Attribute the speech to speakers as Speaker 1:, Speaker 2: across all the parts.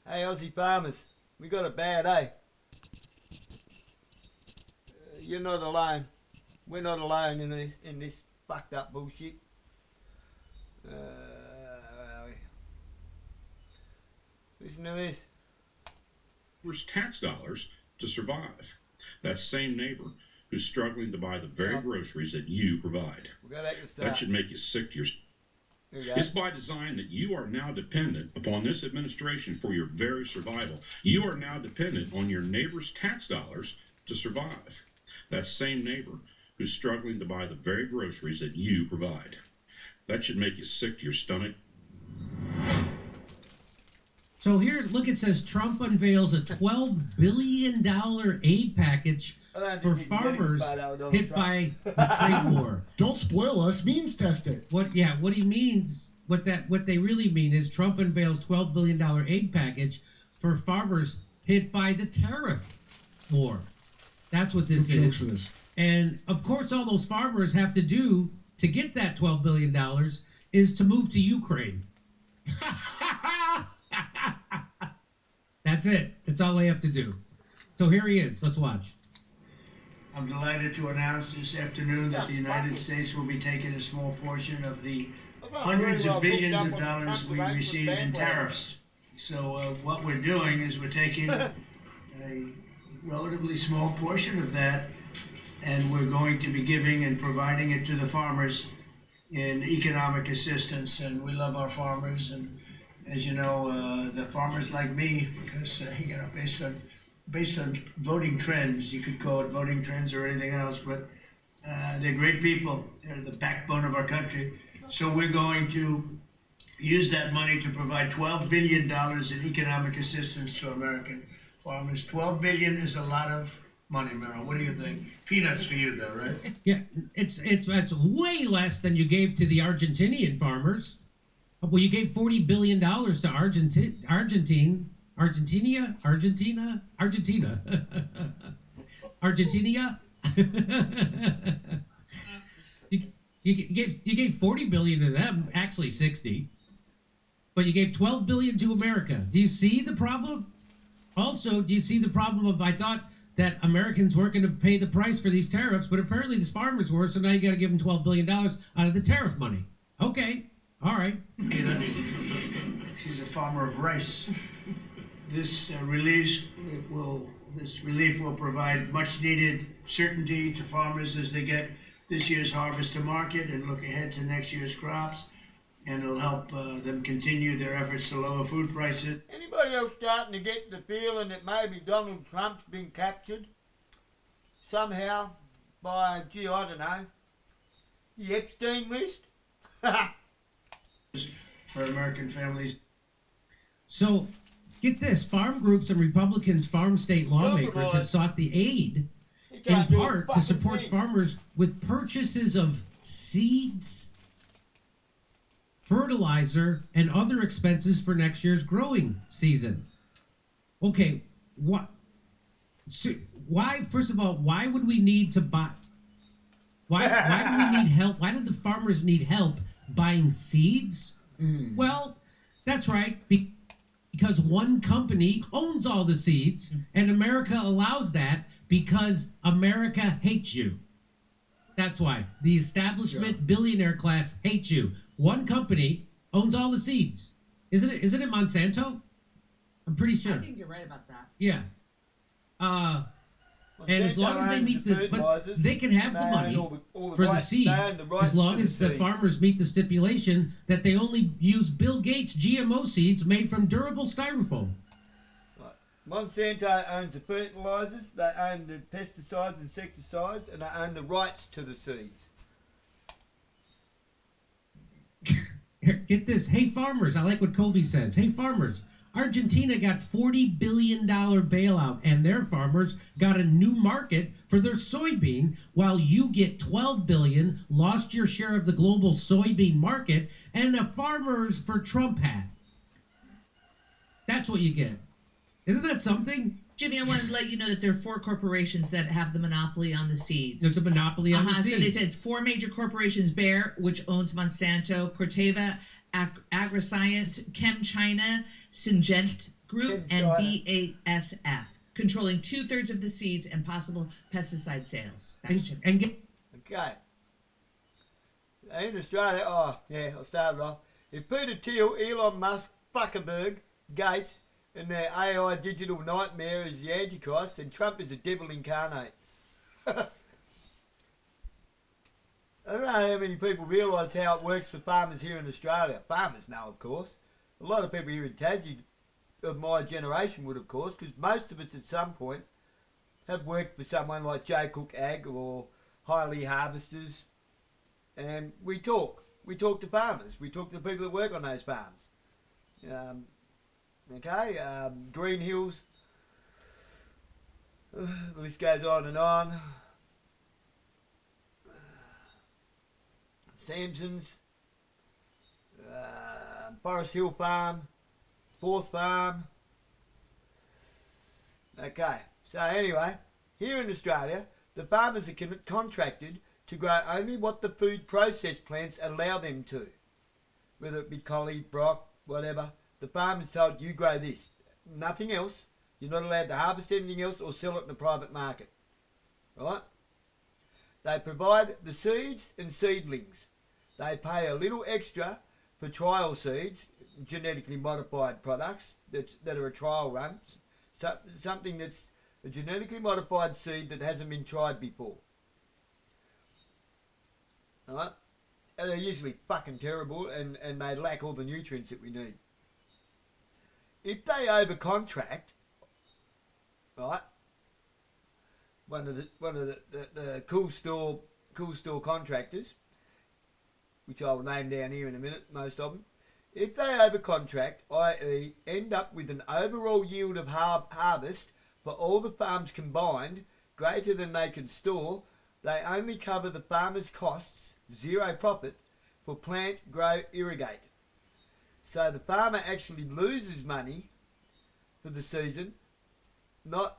Speaker 1: Hey, Aussie farmers, we got it bad, eh? You're not alone. We're not alone in this fucked up bullshit. Listen to this.
Speaker 2: Tax dollars to survive. That same neighbor who's struggling to buy the very groceries that you provide. That should make you sick to your... It's by design that you are now dependent upon this administration for your very survival. You are now dependent on your neighbor's tax dollars to survive. That same neighbor who's struggling to buy the very groceries that you provide. That should make you sick to your stomach.
Speaker 3: So here, look, it says Trump unveils a $12 billion aid package for farmers hit by the trade war.
Speaker 4: Don't spoil us. Means test it.
Speaker 3: What he means, what they really mean is Trump unveils $12 billion aid package for farmers hit by the tariff war. That's what this is.
Speaker 4: For this.
Speaker 3: And of course, all those farmers have to do to get that $12 billion is to move to Ukraine. That's it. That's all they have to do. So here he is. Let's watch.
Speaker 5: I'm delighted to announce this afternoon that the United States will be taking a small portion of the hundreds of billions of dollars we receive in tariffs. So what we're doing is we're taking a relatively small portion of that, and we're going to be giving and providing it to the farmers in economic assistance. And we love our farmers, and as you know, the farmers like me, because based on voting trends, you could call it voting trends or anything else, but they're great people. They're the backbone of our country. So we're going to use that money to provide $12 billion in economic assistance to American farmers. $12 billion is a lot of money, Merrill. What do you think? Peanuts for you, though, right?
Speaker 3: Yeah, it's way less than you gave to the Argentinian farmers. Well, you gave $40 billion to Argentina. You gave $40 billion to them, actually 60, but you gave $12 billion to America. Do you see the problem? Also, do you see the problem of I thought that Americans weren't going to pay the price for these tariffs, but apparently these farmers were, so now you got to give them $12 billion out of the tariff money. Okay, all right.
Speaker 5: She's a farmer of rice. This relief will provide much needed certainty to farmers as they get this year's harvest to market and look ahead to next year's crops, and it'll help them continue their efforts to lower food prices.
Speaker 1: Anybody else starting to get the feeling that maybe Donald Trump's been captured somehow by, I don't know, the Epstein list?
Speaker 5: For American families.
Speaker 3: So, get this, farm groups and Republicans, farm state lawmakers have sought the aid in part to support farmers with purchases of seeds, fertilizer, and other expenses for next year's growing season. Okay, what? So why? First of all, why would we need to buy? Why do we need help? Why do the farmers need help buying seeds? Well, that's right. Because one company owns all the seeds, and America allows that because America hates you. That's why. The establishment billionaire class hates you. One company owns all the seeds. Isn't it Monsanto? I'm pretty sure.
Speaker 6: I think you're right about that.
Speaker 3: Yeah. And as long as they meet but they can have the money for the seeds, as long as the farmers meet the stipulation that they only use Bill Gates GMO seeds made from durable styrofoam.
Speaker 1: Monsanto owns the fertilizers, they own the pesticides, insecticides, and they own the rights to the seeds.
Speaker 3: Get this. Hey, farmers. I like what Colby says. Hey, farmers. Argentina got $40 billion bailout, and their farmers got a new market for their soybean, while you get $12 billion, lost your share of the global soybean market, and a Farmers for Trump hat. That's what you get. Isn't that something?
Speaker 6: Jimmy, I wanted to let you know that there are 4 corporations that have the monopoly on the seeds.
Speaker 3: There's a monopoly on the seeds.
Speaker 6: So they said it's 4 major corporations: Bayer, which owns Monsanto; Corteva, AgriScience; ChemChina; Syngenta, Group and BASF, controlling 2/3 of the seeds and possible pesticide sales.
Speaker 1: Okay. In Australia, I'll start it off. If Peter Thiel, Elon Musk, Zuckerberg, Gates, and their AI digital nightmare is the Antichrist, then Trump is the devil incarnate. I don't know how many people realise how it works for farmers here in Australia. Farmers know, of course. A lot of people here in Tassie of my generation would, of course, because most of us at some point have worked for someone like J. Cook Ag or Highly Harvesters, and we talk. We talk to farmers. We talk to the people that work on those farms. Green Hills. The list goes on and on. Samson's, Forest Hill Farm, Fourth Farm. Okay, so anyway, here in Australia, the farmers are contracted to grow only what the food process plants allow them to. Whether it be collie, brock, whatever, the farmer's told you grow this, nothing else. You're not allowed to harvest anything else or sell it in the private market. Right? They provide the seeds and seedlings. They pay a little extra for trial seeds, genetically modified products that are a trial run, something that's a genetically modified seed that hasn't been tried before. Alright? And they're usually fucking terrible and they lack all the nutrients that we need. If they over-contract, right, one of the cool store contractors, which I will name down here in a minute, most of them, if they over-contract, i.e. end up with an overall yield of harvest for all the farms combined greater than they can store, they only cover the farmer's costs, zero profit, for plant, grow, irrigate. So the farmer actually loses money for the season, not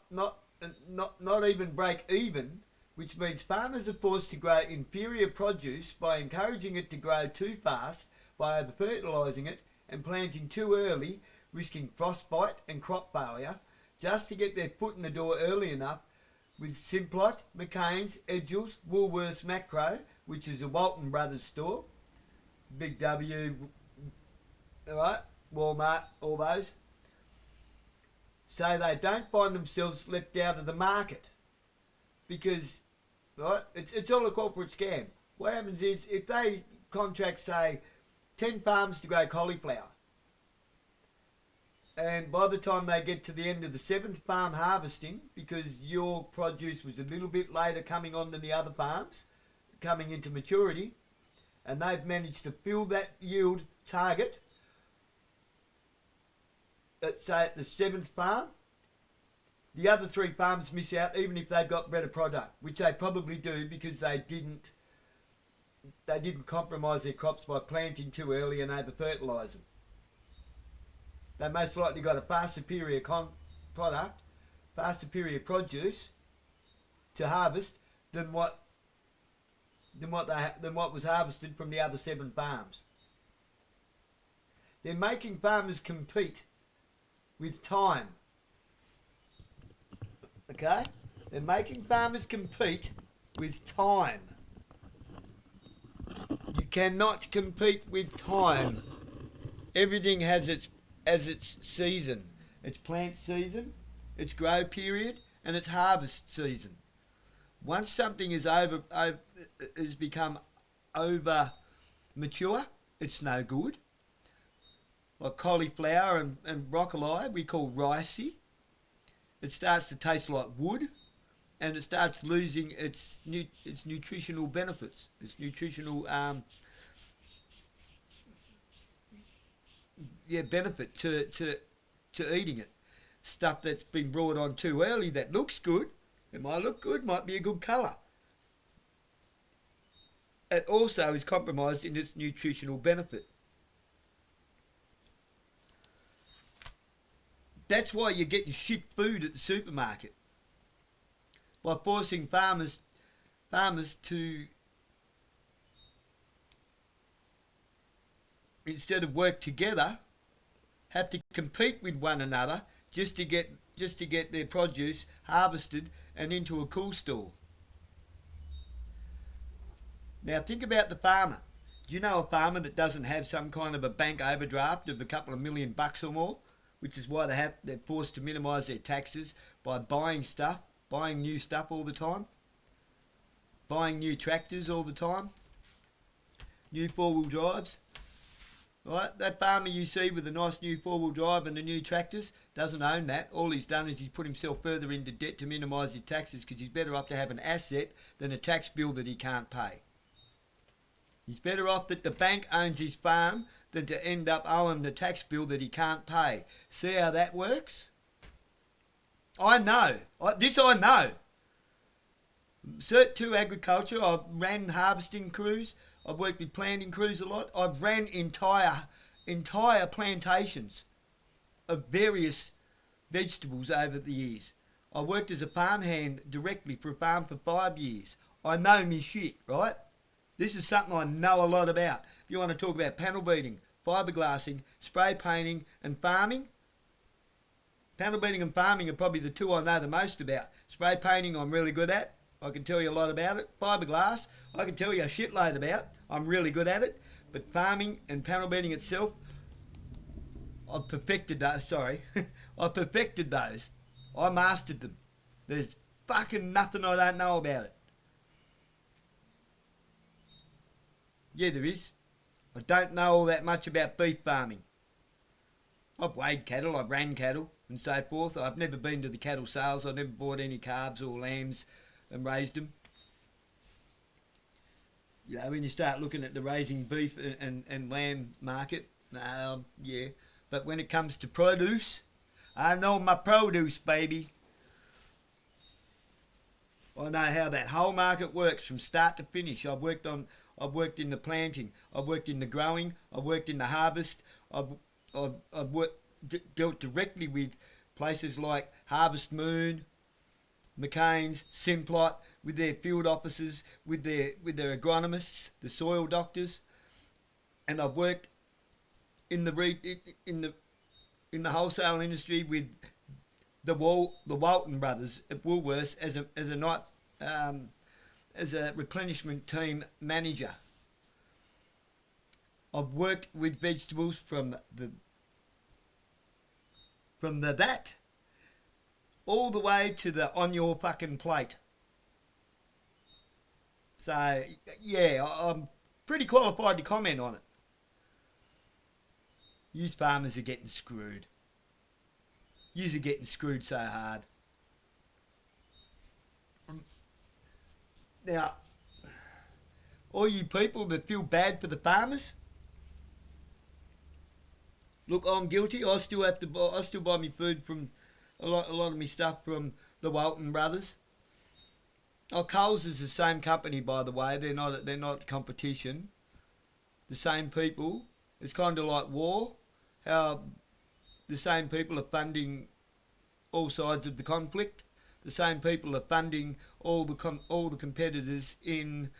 Speaker 1: even break even, which means farmers are forced to grow inferior produce by encouraging it to grow too fast, by over-fertilising it and planting too early, risking frostbite and crop failure, just to get their foot in the door early enough with Simplot, McCain's, Edgels, Woolworths Macro, which is a Walton Brothers store, Big W, alright, Walmart, all those. So they don't find themselves left out of the market. Because, right, it's all a corporate scam. What happens is, if they contract, say, 10 farms to grow cauliflower, and by the time they get to the end of the 7th farm harvesting, because your produce was a little bit later coming on than the other farms, coming into maturity, and they've managed to fill that yield target, at, say, at the 7th farm, the other 3 farms miss out even if they've got better product, which they probably do because they didn't compromise their crops by planting too early and over-fertilise them. They most likely got a far superior product, far superior produce to harvest than what was harvested from the other 7 farms. They're making farmers compete with time. Okay? They're making farmers compete with time. You cannot compete with time. Everything has its season. Its plant season, its grow period, and its harvest season. Once something is has become over mature, it's no good. Like cauliflower and broccoli, we call ricey. It starts to taste like wood, and it starts losing its nutritional benefits, its nutritional benefit to eating it. Stuff that's been brought on too early that looks good, it might look good, might be a good colour. It also is compromised in its nutritional benefit. That's why you're getting shit food at the supermarket. By forcing farmers to, instead of work together have to compete with one another just to get their produce harvested and into a cool store. Now think about the farmer. Do you know a farmer that doesn't have some kind of a bank overdraft of a couple of $1 million or more, which is why they're forced to minimise their taxes by buying new stuff all the time, buying new tractors all the time, new four-wheel drives? Right, that farmer you see with a nice new four-wheel drive and the new tractors doesn't own that. All he's done is he's put himself further into debt to minimise his taxes because he's better off to have an asset than a tax bill that he can't pay. He's better off that the bank owns his farm than to end up owing the tax bill that he can't pay. See how that works? I know. I know. Cert 2 agriculture, I've ran harvesting crews. I've worked with planting crews a lot. I've ran entire plantations of various vegetables over the years. I worked as a farmhand directly for a farm for 5 years. I know me shit, right? This is something I know a lot about. If you want to talk about panel beating, fiberglassing, spray painting and farming, panel beating and farming are probably the two I know the most about. Spray painting I'm really good at. I can tell you a lot about it. Fiberglass, I can tell you a shitload about. I'm really good at it. But farming and panel beating itself, I've perfected those. I perfected those. I mastered them. There's fucking nothing I don't know about it. Yeah, there is. I don't know all that much about beef farming. I've weighed cattle, I've ran cattle and so forth. I've never been to the cattle sales. I've never bought any calves or lambs and raised them. You know, when you start looking at the raising beef and lamb market, yeah. But when it comes to produce, I know my produce, baby. I know how that whole market works from start to finish. I've worked in the planting, I've worked in the growing, I've worked in the harvest, I've dealt directly with places like Harvest Moon, McCain's, Simplot, with their field officers, with their agronomists, the soil doctors, and I've worked in the wholesale industry with the Walton brothers at Woolworths as a replenishment team manager. I've worked with vegetables from that all the way to the on your fucking plate. So yeah, I'm pretty qualified to comment on it. Yous farmers are getting screwed. Yous are getting screwed so hard. Now, all you people that feel bad for the farmers, look, I'm guilty. I still buy my food from a lot of my stuff from the Walton brothers. Oh, Coles is the same company, by the way. They're not competition. The same people. It's kind of like war. How the same people are funding all sides of the conflict. The same people are funding all the competitors in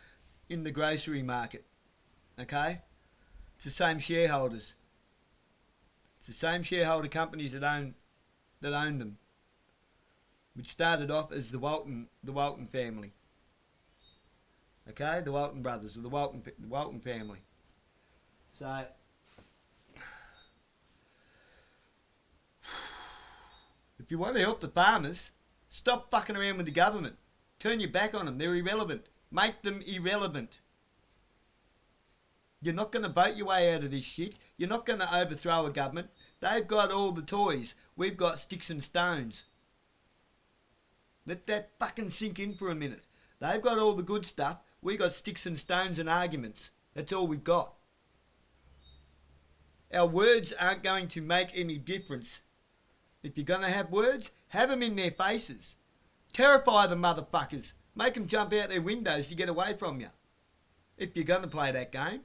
Speaker 1: the grocery market. Okay, it's the same shareholders. It's the same shareholder companies that own them, which started off as the Walton family. Okay, the Walton brothers, or the Walton family. So, if you want to help the farmers, stop fucking around with the government. Turn your back on them. They're irrelevant. Make them irrelevant. You're not going to vote your way out of this shit. You're not going to overthrow a government. They've got all the toys. We've got sticks and stones. Let that fucking sink in for a minute. They've got all the good stuff. We got sticks and stones and arguments. That's all we've got. Our words aren't going to make any difference. If you're going to have words, have them in their faces. Terrify the motherfuckers. Make them jump out their windows to get away from you. If you're going to play that game.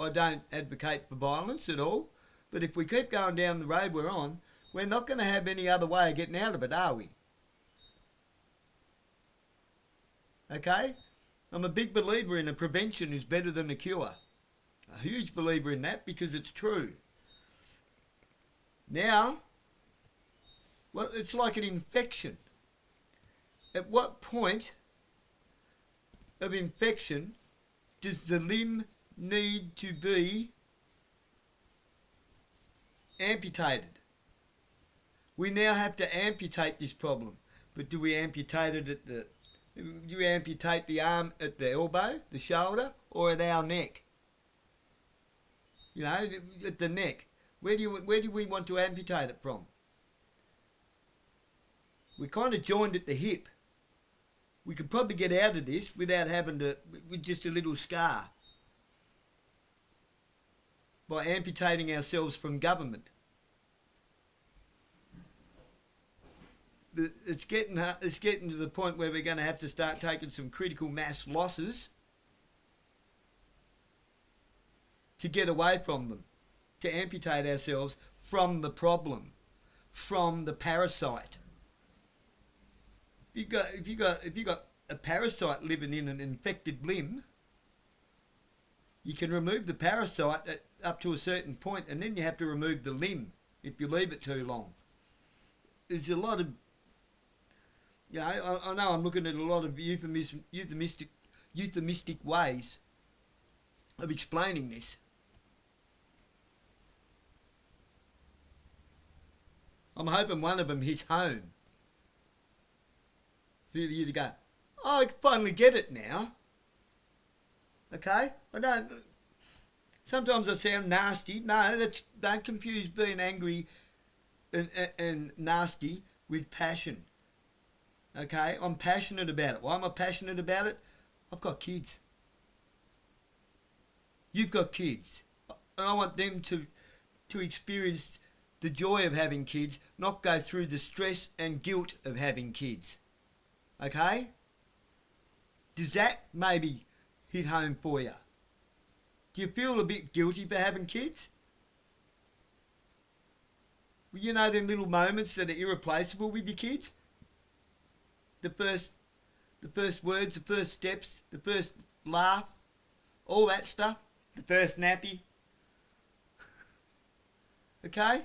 Speaker 1: I don't advocate for violence at all. But if we keep going down the road we're on, we're not going to have any other way of getting out of it, are we? Okay? I'm a big believer in a prevention is better than a cure. A huge believer in that because it's true. Now, well, it's like an infection. At what point of infection does the limb need to be amputated? We now have to amputate this problem, but do we amputate it at the? Do we amputate the arm at the elbow, the shoulder, or at our neck? You know, at the neck. Where do we want to amputate it from? We're kind of joined at the hip. We could probably get out of this without having to, with just a little scar, by amputating ourselves from government. It's getting to the point where we're going to have to start taking some critical mass losses to get away from them, to amputate ourselves from the problem, from the parasite. If you got a parasite living in an infected limb, you can remove the parasite up to a certain point, and then you have to remove the limb if you leave it too long. There's a lot of, you know, I know I'm looking at a lot of euphemistic ways of explaining this. I'm hoping one of them hits home for you to go, oh, I can finally get it now. Okay? Sometimes I sound nasty. No, don't confuse being angry and nasty with passion. Okay? I'm passionate about it. Why am I passionate about it? I've got kids. You've got kids. And I want them to experience the joy of having kids, not go through the stress and guilt of having kids. Okay? Does that maybe hit home for you? Do you feel a bit guilty for having kids? Well, you know them little moments that are irreplaceable with your kids? The first words, the first steps, the first laugh, all that stuff, the first nappy. Okay?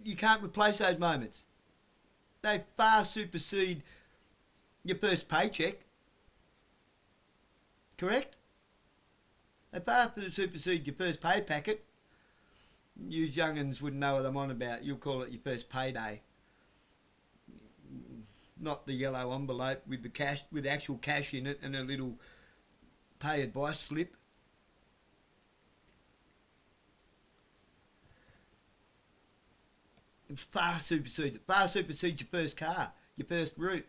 Speaker 1: You can't replace those moments. They far supersede your first paycheck. Correct? They far supersede your first pay packet. You young'uns wouldn't know what I'm on about. You'll call it your first payday. Not the yellow envelope with the cash, with actual cash in it and a little pay advice slip. It far supersedes your first car, your first route.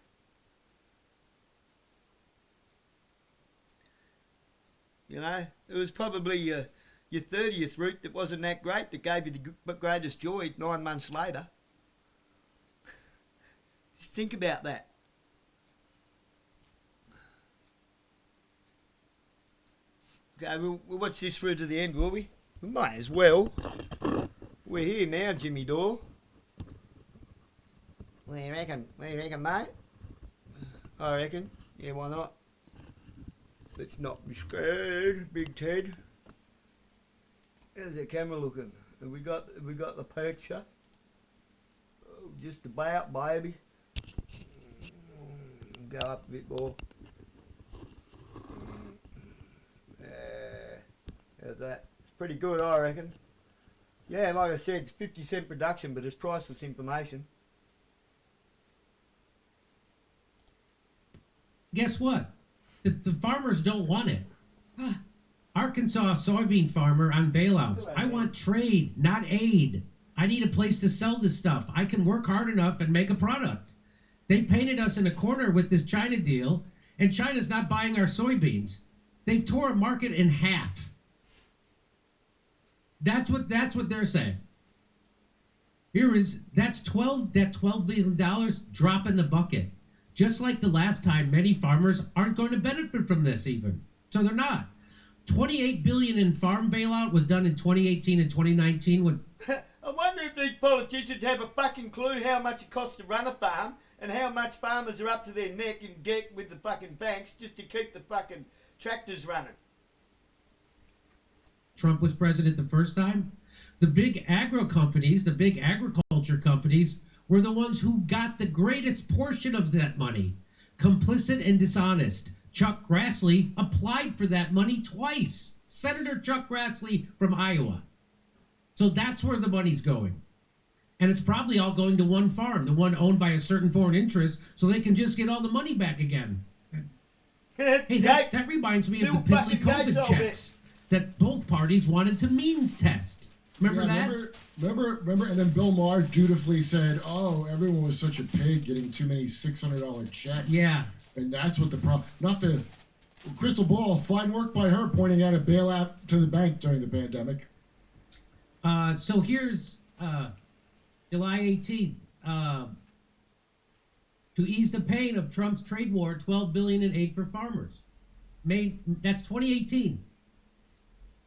Speaker 1: You know, it was probably your 30th route that wasn't that great, that gave you the greatest joy 9 months later. Just think about that. Okay, we'll watch this through to the end, will we? We might as well. We're here now, Jimmy Dore. What do you reckon, mate? I reckon. Yeah, why not? Let's not be scared, Big Ted. How's the camera looking? Have we got the picture? Oh, just about, baby. Go up a bit more. How's that? It's pretty good, I reckon. Yeah, like I said, it's 50-cent production, but it's priceless information.
Speaker 3: Guess what? The farmers don't want it. Arkansas soybean farmer on bailouts. I want trade, not aid. I need a place to sell this stuff. I can work hard enough and make a product. They painted us in a corner with this China deal, and China's not buying our soybeans. They've tore a market in half. That's what they're saying. That's $12 billion drop in the bucket. Just like the last time, many farmers aren't going to benefit from this even. So they're not. $28 billion in farm bailout was done in 2018 and 2019 when...
Speaker 1: I wonder if these politicians have a fucking clue how much it costs to run a farm and how much farmers are up to their neck in debt with the fucking banks just to keep the fucking tractors running.
Speaker 3: Trump was president the first time, the big agro companies, the big agriculture companies, were the ones who got the greatest portion of that money. Complicit and dishonest. Chuck Grassley applied for that money twice. Senator Chuck Grassley from Iowa. So that's where the money's going. And it's probably all going to one farm, the one owned by a certain foreign interest, so they can just get all the money back again. Hey, that reminds me of the piddly COVID checks that both parties wanted to means test. Remember that?
Speaker 4: Remember, and then Bill Maher dutifully said, "Oh, everyone was such a pig getting too many $600 checks."
Speaker 3: Yeah.
Speaker 4: And that's what the problem. Not the crystal ball. Fine work by her pointing out a bailout to the bank during the pandemic.
Speaker 3: So here's July 18th. To ease the pain of Trump's trade war, $12 billion in aid for farmers. That's 2018.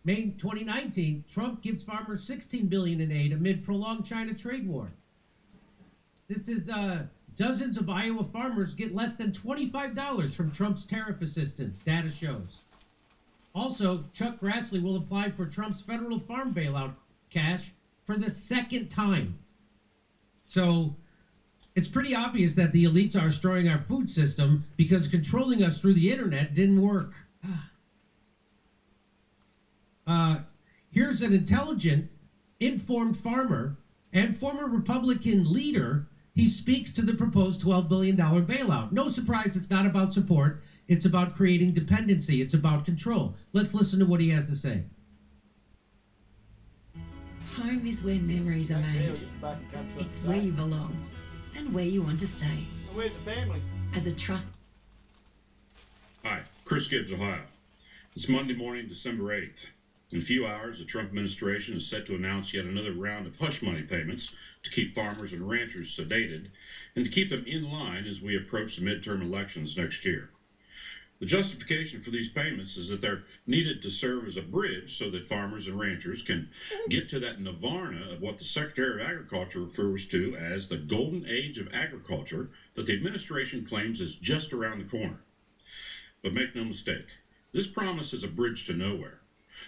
Speaker 3: May 2019, Trump gives farmers $16 billion in aid amid prolonged China trade war. This is dozens of Iowa farmers get less than $25 from Trump's tariff assistance, data shows. Also, Chuck Grassley will apply for Trump's federal farm bailout cash for the second time. So it's pretty obvious that the elites are destroying our food system because controlling us through the internet didn't work. Here's an intelligent, informed farmer and former Republican leader. He speaks to the proposed $12 billion bailout. No surprise, it's not about support. It's about creating dependency. It's about control. Let's listen to what he has to say.
Speaker 7: Home is where memories are made. It's where you belong and where you want to stay.
Speaker 1: Where's the family?
Speaker 7: As a trust.
Speaker 2: Hi, Chris Gibbs, Ohio. It's Monday morning, December 8th. In a few hours, the Trump administration is set to announce yet another round of hush money payments to keep farmers and ranchers sedated and to keep them in line as we approach the midterm elections next year. The justification for these payments is that they're needed to serve as a bridge so that farmers and ranchers can get to that nirvana of what the Secretary of Agriculture refers to as the golden age of agriculture that the administration claims is just around the corner. But make no mistake, this promise is a bridge to nowhere.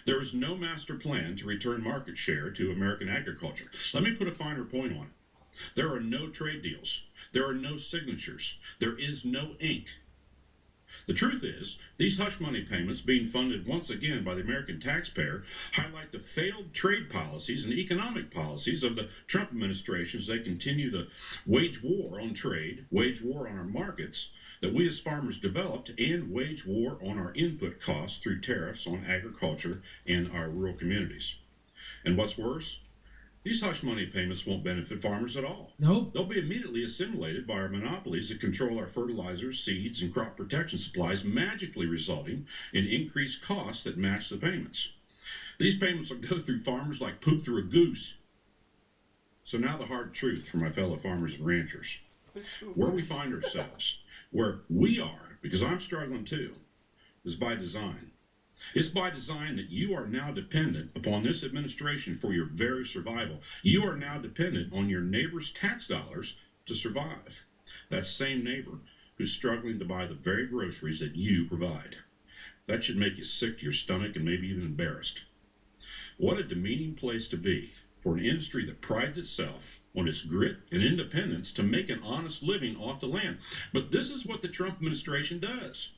Speaker 2: There is no master plan to return market share to American agriculture. Let me put a finer point on it. There are no trade deals. There are no signatures. There is no ink. The truth is, these hush money payments being funded once again by the American taxpayer highlight the failed trade policies and economic policies of the Trump administration as they continue to wage war on trade, wage war on our markets that we as farmers developed, and wage war on our input costs through tariffs on agriculture and our rural communities. And what's worse, these hush money payments won't benefit farmers at all.
Speaker 3: Nope.
Speaker 2: They'll be immediately assimilated by our monopolies that control our fertilizers, seeds, and crop protection supplies, magically resulting in increased costs that match the payments. These payments will go through farmers like poop through a goose. So now the hard truth for my fellow farmers and ranchers. Where we find ourselves, where we are, because I'm struggling too, is by design. It's by design that you are now dependent upon this administration for your very survival. You are now dependent on your neighbor's tax dollars to survive. That same neighbor who's struggling to buy the very groceries that you provide. That should make you sick to your stomach and maybe even embarrassed. What a demeaning place to be for an industry that prides itself on its grit and independence to make an honest living off the land. But this is what the Trump administration does.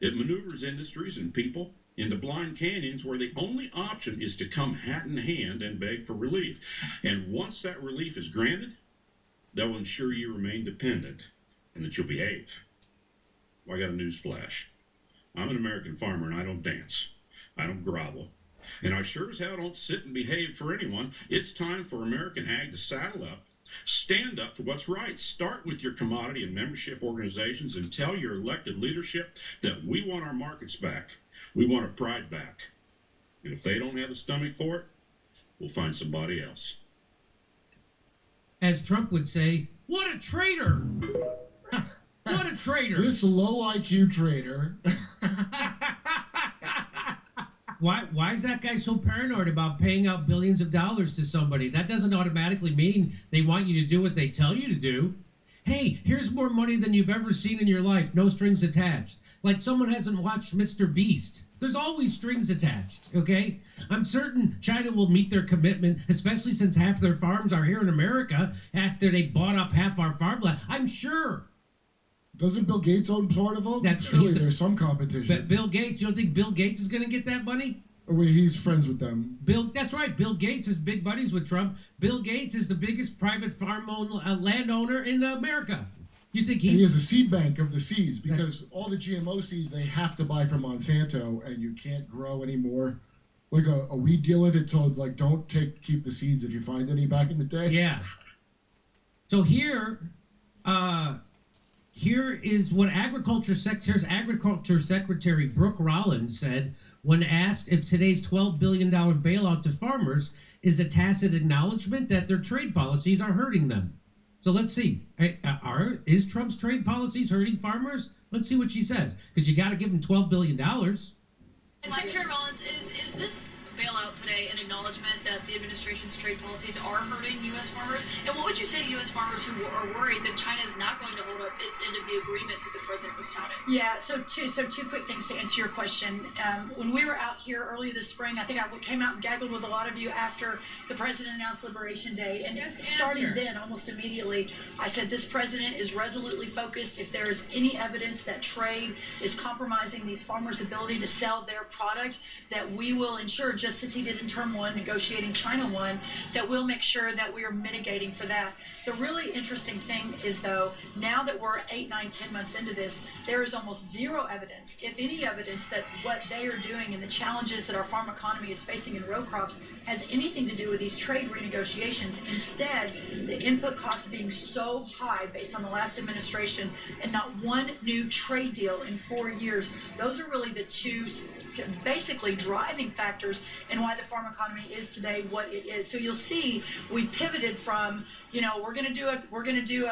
Speaker 2: It maneuvers industries and people into blind canyons where the only option is to come hat in hand and beg for relief. And once that relief is granted, they'll ensure you remain dependent and that you'll behave. Well, I got a news flash. I'm an American farmer and I don't dance. I don't grovel. And I sure as hell don't sit and behave for anyone. It's time for American Ag to saddle up, stand up for what's right. Start with your commodity and membership organizations and tell your elected leadership that we want our markets back. We want our pride back. And if they don't have the stomach for it, we'll find somebody else.
Speaker 3: As Trump would say, what a traitor! What a traitor!
Speaker 4: This low IQ traitor.
Speaker 3: Why is that guy so paranoid about paying out billions of dollars to somebody? That doesn't automatically mean they want you to do what they tell you to do. hey, here's more money than you've ever seen in your life, no strings attached. Like someone hasn't watched Mr. Beast. There's always strings attached, okay? I'm certain China will meet their commitment, especially since half their farms are here in America after they bought up half our farmland. I'm sure.
Speaker 4: Doesn't Bill Gates own part of them?
Speaker 3: That's
Speaker 4: Surely there's some competition.
Speaker 3: But Bill Gates, you don't think Bill Gates is going to get that money?
Speaker 4: Oh, wait, he's friends with them.
Speaker 3: That's right. Bill Gates is big buddies with Trump. Bill Gates is the biggest private landowner in America. You think
Speaker 4: he has a seed bank of the seeds because all the GMO seeds they have to buy from Monsanto, and you can't grow anymore. Like a weed dealer that told don't keep the seeds if you find any back in the day.
Speaker 3: Yeah. So here is what Agriculture Secretary Brooke Rollins said when asked if today's $12 billion bailout to farmers is a tacit acknowledgement that their trade policies are hurting them. So let's see. Is Trump's trade policies hurting farmers? Let's see what she says, because you got to give them $12 billion.
Speaker 8: And Secretary Rollins, is this bailout today an acknowledgement that the administration's trade policies are hurting U.S. farmers? And what would you say to U.S. farmers who are worried that China is not going to hold up its end of the agreements that the president was touting?
Speaker 9: Yeah, so two quick things to answer your question. When we were out here earlier this spring, I think I came out and gaggled with a lot of you after the president announced Liberation Day. And starting then, almost immediately, I said this president is resolutely focused. If there is any evidence that trade is compromising these farmers' ability to sell their product, that we will ensure, just as he did in term one, negotiating China one, that we'll make sure that we are mitigating for that. The really interesting thing is, though, now that we're 8, 9, 10 months into this, there is almost zero evidence, if any evidence, that what they are doing and the challenges that our farm economy is facing in row crops has anything to do with these trade renegotiations. Instead, the input costs being so high based on the last administration and not one new trade deal in 4 years, those are really the two basically driving factors in why the farm economy is today what it is. So you'll see we pivoted from, we're going to do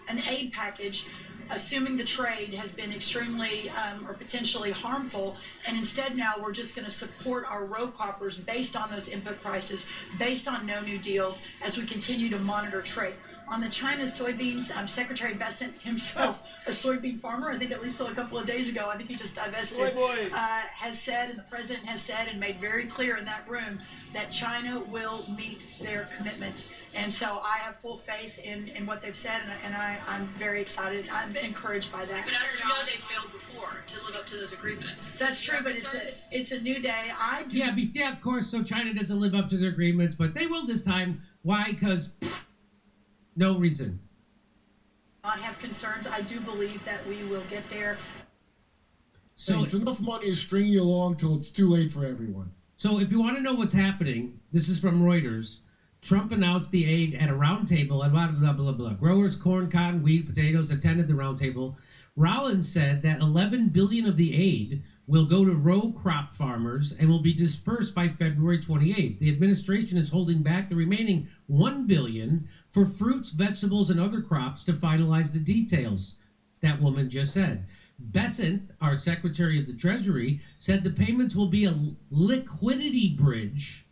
Speaker 9: an aid package, assuming the trade has been extremely or potentially harmful, and instead now we're just going to support our row croppers based on those input prices, based on no new deals, as we continue to monitor trade. On the China soybeans, Secretary Bessent himself, a soybean farmer, I think at least a couple of days ago, I think he just divested, has said, and the president has said and made very clear in that room, that China will meet their commitment. And so I have full faith in what they've said, and I'm very excited. I'm encouraged by that.
Speaker 8: But as you know, they failed before to live up to those agreements.
Speaker 9: That's true, but it's a new day.
Speaker 3: Yeah, of course. So China doesn't live up to their agreements, but they will this time. Why? Because no reason.
Speaker 9: Not have concerns. I do believe that we will get there.
Speaker 4: So it's enough money to string you along till it's too late for everyone.
Speaker 3: So if you want to know what's happening, this is from Reuters. Trump announced the aid at a roundtable and blah, blah, blah, blah. Growers, corn, cotton, wheat, potatoes attended the roundtable. Rollins said that $11 billion of the aid will go to row crop farmers and will be dispersed by February 28th. The administration is holding back the remaining $1 billion for fruits, vegetables, and other crops to finalize the details, that woman just said. Bessent, our Secretary of the Treasury, said the payments will be a liquidity bridge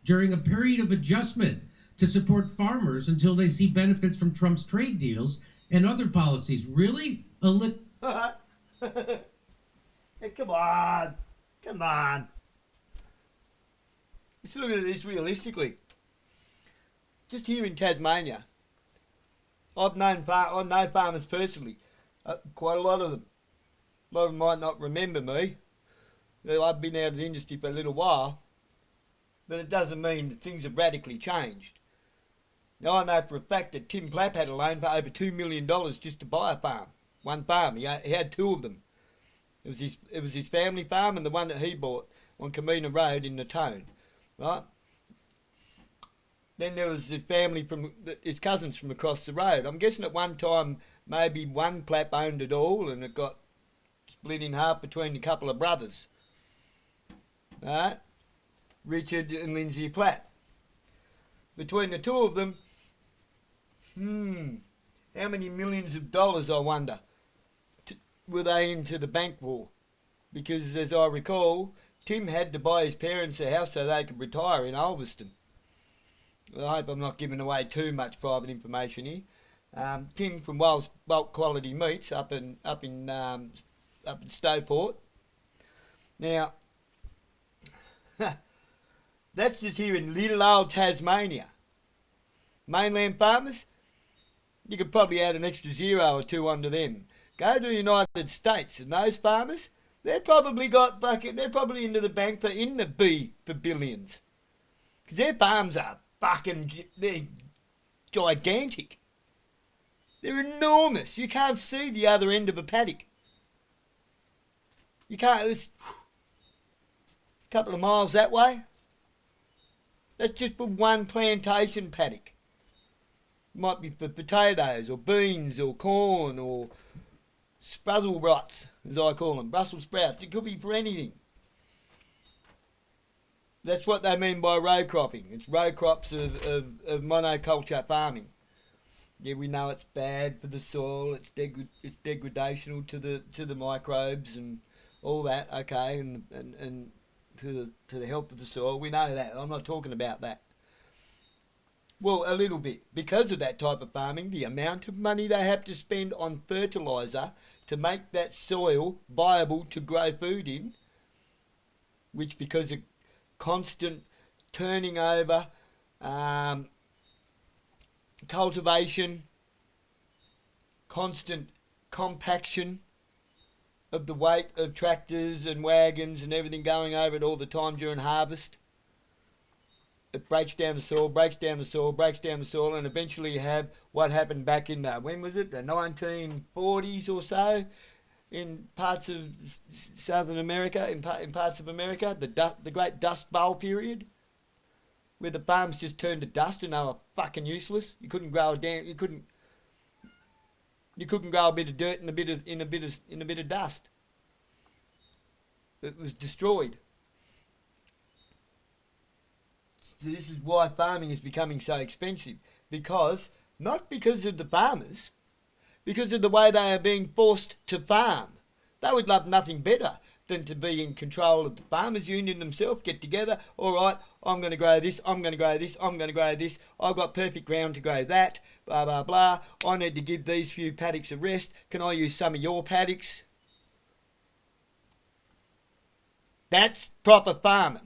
Speaker 3: during a period of adjustment to support farmers until they see benefits from Trump's trade deals and other policies. Really?
Speaker 1: Hey, come on. Let's look at this realistically. Just here in Tasmania, I know farmers personally, quite a lot of them. A lot of them might not remember me. I've been out of the industry for a little while, but it doesn't mean that things have radically changed. Now, I know for a fact that Tim Plapp had a loan for over $2 million just to buy a farm. One farm. He had two of them. It was his family farm and the one that he bought on Camino Road in the Tone, right? Then there was his cousins from across the road. I'm guessing at one time maybe one Plapp owned it all and it got split in half between a couple of brothers, right? Richard and Lindsay Platt. Between the two of them, how many millions of dollars, I wonder, were they into the bank war? Because as I recall, Tim had to buy his parents a house so they could retire in Ulverston. I hope I'm not giving away too much private information here, Tim from Wales Bulk Quality Meats up in Stowport. Now, that's just here in little old Tasmania. Mainland farmers, you could probably add an extra 0 or 2 onto them. Go to the United States, and those farmers, they're probably into the bank for billions. Because their farms are they're gigantic. They're enormous. You can't see the other end of a paddock. You can't, it's a couple of miles that way. That's just for one plantation paddock. It might be for potatoes or beans or corn or spruzzlerots, as I call them, Brussels sprouts. It could be for anything. That's what they mean by row cropping. It's row crops of monoculture farming. Yeah, we know it's bad for the soil. It's degradational to the microbes and all that. Okay, and to the health of the soil. We know that. I'm not talking about that. Well, a little bit. Because of that type of farming, the amount of money they have to spend on fertiliser to make that soil viable to grow food in, which because of constant turning over, cultivation, constant compaction of the weight of tractors and wagons and everything going over it all the time during harvest. It breaks down the soil, and eventually you have what happened back in when was it, the 1940s or so, in parts of Southern America, in parts of America, the Great Dust Bowl period, where the farms just turned to dust and they were fucking useless. You couldn't grow you couldn't grow a bit of dirt in a bit of dust. It was destroyed. So this is why farming is becoming so expensive, not because of the farmers, because of the way they are being forced to farm. They would love nothing better than to be in control of the farmers' union themselves, get together, all right, I'm going to grow this, I'm going to grow this, I'm going to grow this, I've got perfect ground to grow that, blah, blah, blah, I need to give these few paddocks a rest, can I use some of your paddocks? That's proper farming.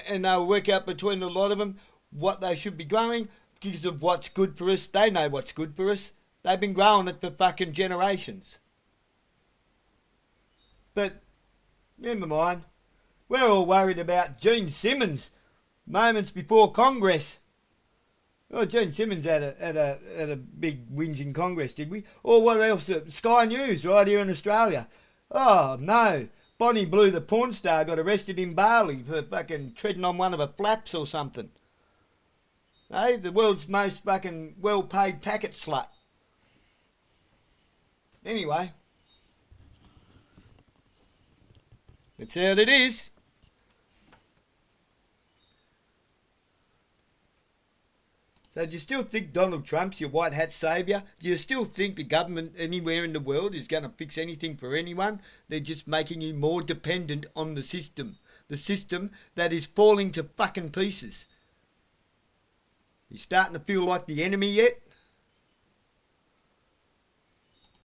Speaker 1: And they'll work out between a lot of them what they should be growing because of what's good for us. They know what's good for us. They've been growing it for fucking generations. But never mind. We're all worried about Gene Simmons moments before Congress. Oh, Gene Simmons had a big whinge in Congress, did we? Or what else? Sky News right here in Australia. Oh no. Bonnie Blue, the porn star, got arrested in Bali for fucking treading on one of her flaps or something. Hey, the world's most fucking well-paid packet slut. Anyway, that's how it is. So do you still think Donald Trump's your white hat saviour? Do you still think the government anywhere in the world is going to fix anything for anyone? They're just making you more dependent on the system that is falling to fucking pieces. You starting to feel like the enemy yet?